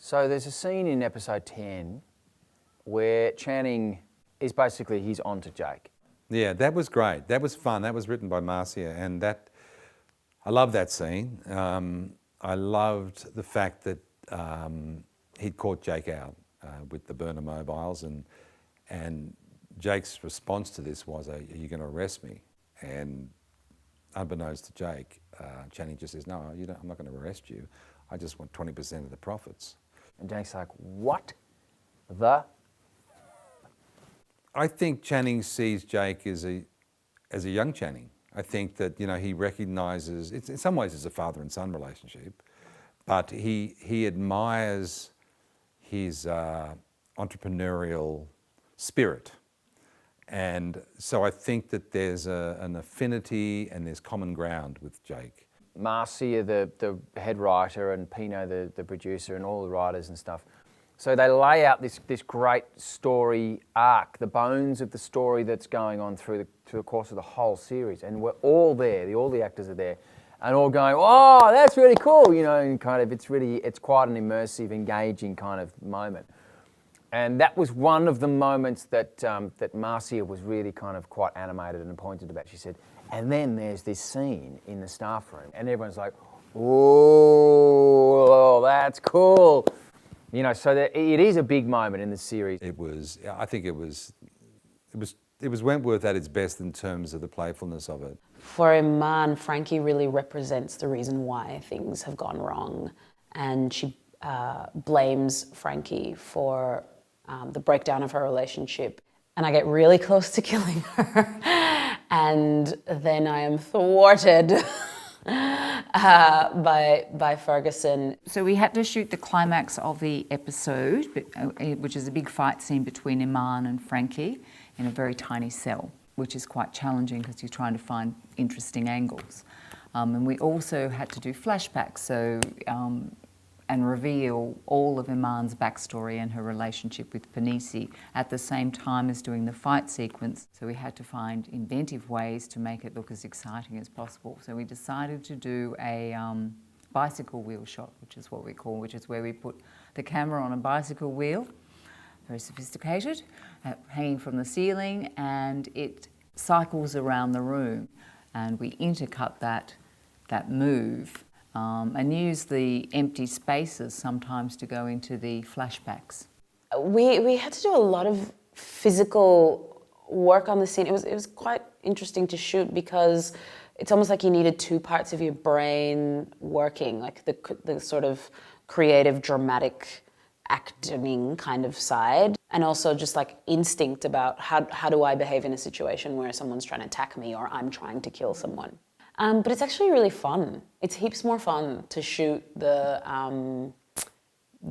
So there's a scene in episode 10 where Channing is basically, he's on to Jake. Yeah, that was great. That was fun. That was written by Marcia, and that I love that scene. I loved the fact that he'd caught Jake out with the burner mobiles, and Jake's response to this was, "Are you going to arrest me?" And unbeknownst to Jake, Channing just says, "No, I'm not going to arrest you. I just want 20% of the profits." And Jake's like, "What the?" I think Channing sees Jake as a young Channing. I think that he recognises, in some ways it's a father and son relationship, but he admires his entrepreneurial spirit. And so I think that there's an affinity and there's common ground with Jake. Marcia, the head writer, and Pino, the producer, and all the writers and stuff. So they lay out this great story arc, the bones of the story that's going on through the course of the whole series. And we're all there, all the actors are there, and all going, "Oh, that's really cool," and kind of it's quite an immersive, engaging kind of moment. And that was one of the moments that Marcia was really kind of quite animated and pointed about. She said, and then there's this scene in the staff room, and everyone's like, "Oh, that's cool." So that it is a big moment in the series. I think it was Wentworth at its best in terms of the playfulness of it. For Iman, Frankie really represents the reason why things have gone wrong, and she blames Frankie for the breakdown of her relationship. And I get really close to killing her, and then I am thwarted by Ferguson. So we had to shoot the climax of the episode, which is a big fight scene between Iman and Frankie in a very tiny cell, which is quite challenging because you're trying to find interesting angles. And we also had to do flashbacks, and reveal all of Iman's backstory and her relationship with Panisi at the same time as doing the fight sequence. So we had to find inventive ways to make it look as exciting as possible. So we decided to do a bicycle wheel shot, which is where we put the camera on a bicycle wheel, very sophisticated, hanging from the ceiling, and it cycles around the room. And we intercut that move and use the empty spaces sometimes to go into the flashbacks. We had to do a lot of physical work on the scene. It was quite interesting to shoot because it's almost like you needed two parts of your brain working, like the sort of creative, dramatic acting kind of side, and also just like instinct about how do I behave in a situation where someone's trying to attack me or I'm trying to kill someone. But it's actually really fun. It's heaps more fun to shoot the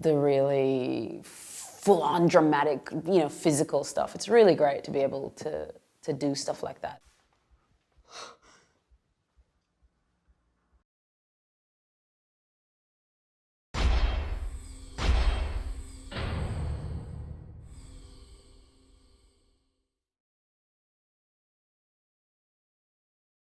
really full-on dramatic, physical stuff. It's really great to be able to do stuff like that.